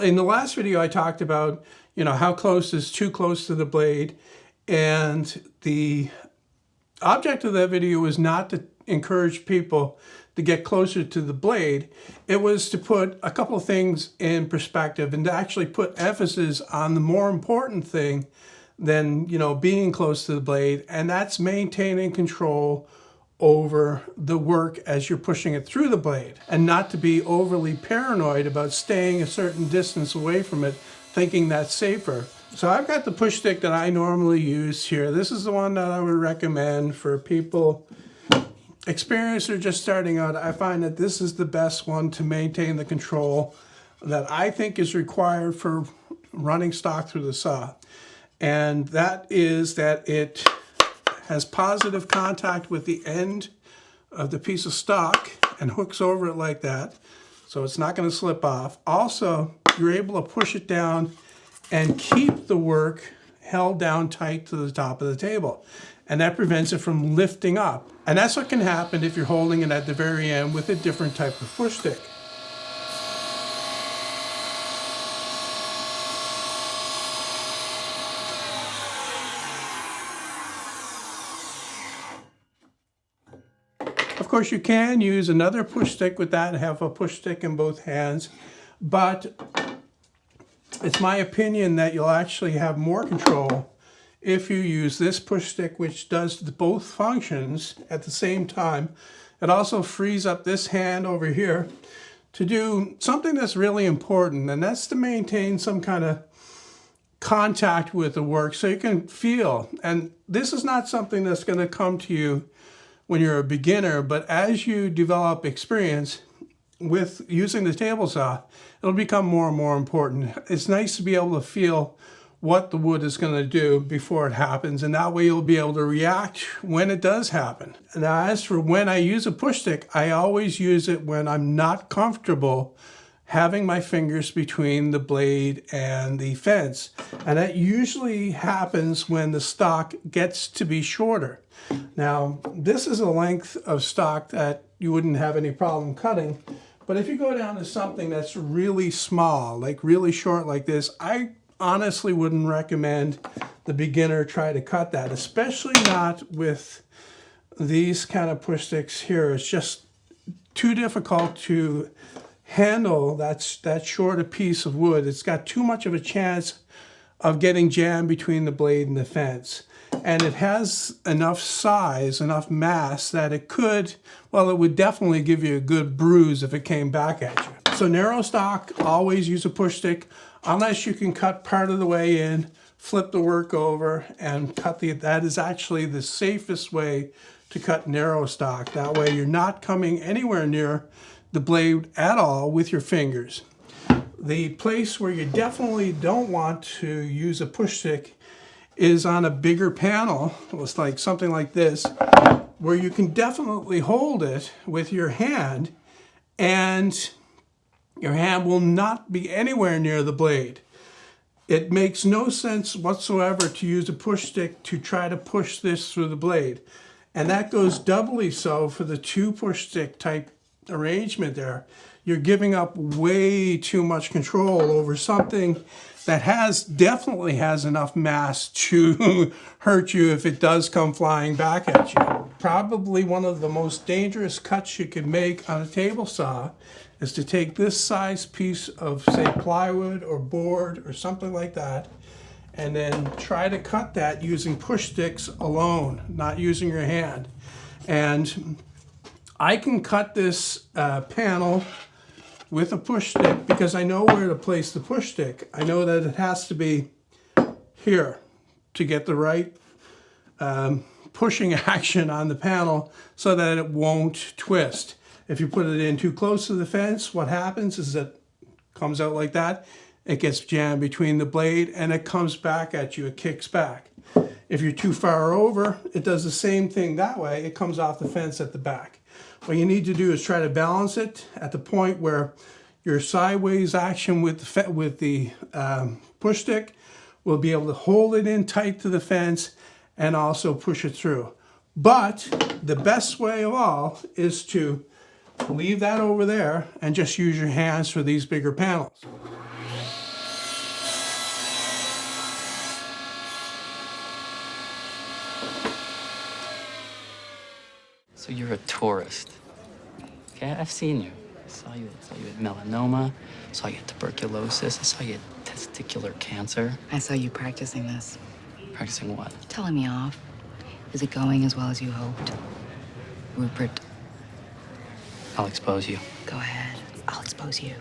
In the last video, I talked about, how close is too close to the blade, and the object of that video was not to encourage people to get closer to the blade. It was to put a couple of things in perspective and to actually put emphasis on the more important thing than, being close to the blade, and that's maintaining control over the work as you're pushing it through the blade, and not to be overly paranoid about staying a certain distance away from it, thinking that's safer. So I've got the push stick that I normally use here. This is the one that I would recommend for people experienced or just starting out. I find that this is the best one to maintain the control that I think is required for running stock through the saw. And that is that it has positive contact with the end of the piece of stock and hooks over it like that, so it's not going to slip off. Also, you're able to push it down and keep the work held down tight to the top of the table, and that prevents it from lifting up. And that's what can happen if you're holding it at the very end with a different type of push stick. Of course, you can use another push stick with that and have a push stick in both hands, but it's my opinion that you'll actually have more control if you use this push stick, which does both functions at the same time. It also frees up this hand over here to do something that's really important, and that's to maintain some kind of contact with the work so you can feel. And this is not something that's going to come to you when you're a beginner, but as you develop experience with using the table saw, it'll become more and more important. It's nice to be able to feel what the wood is going to do before it happens, and that way you'll be able to react when it does happen. Now, as for when I use a push stick, I always use it when I'm not comfortable having my fingers between the blade and the fence, and that usually happens when the stock gets to be shorter. Now, this is a length of stock that you wouldn't have any problem cutting, but if you go down to something that's really small, like really short like this, I honestly wouldn't recommend the beginner try to cut that, especially not with these kind of push sticks here. It's just too difficult to handle that short a piece of wood. It's got too much of a chance of getting jammed between the blade and the fence. And it has enough size, enough mass that it would definitely give you a good bruise if it came back at you. So narrow stock, always use a push stick, unless you can cut part of the way in, flip the work over, and cut that is actually the safest way to cut narrow stock. That way you're not coming anywhere near the blade at all with your fingers. The place where you definitely don't want to use a push stick is on a bigger panel. It's like something like this, where you can definitely hold it with your hand, and your hand will not be anywhere near the blade. It makes no sense whatsoever to use a push stick to try to push this through the blade. And that goes doubly so for the two push stick type arrangement there. You're giving up way too much control over something that definitely has enough mass to hurt you if it does come flying back at you. Probably one of the most dangerous cuts you can make on a table saw is to take this size piece of, say, plywood or board or something like that, and then try to cut that using push sticks alone, not using your hand. And I can cut this panel with a push stick because I know where to place the push stick. I know that it has to be here to get the right pushing action on the panel so that it won't twist. If you put it in too close to the fence, what happens is it comes out like that. It gets jammed between the blade and it comes back at you, it kicks back. If you're too far over, it does the same thing that way. It comes off the fence at the back. What you need to do is try to balance it at the point where your sideways action with the push stick will be able to hold it in tight to the fence and also push it through. But the best way of all is to leave that over there and just use your hands for these bigger panels. So you're a tourist. Okay, I've seen you. I saw you at melanoma. I saw you at tuberculosis. I saw you at testicular cancer. I saw you practicing this. Practicing what? Telling me off. Is it going as well as you hoped? Rupert, I'll expose you. go ahead. I'll expose you.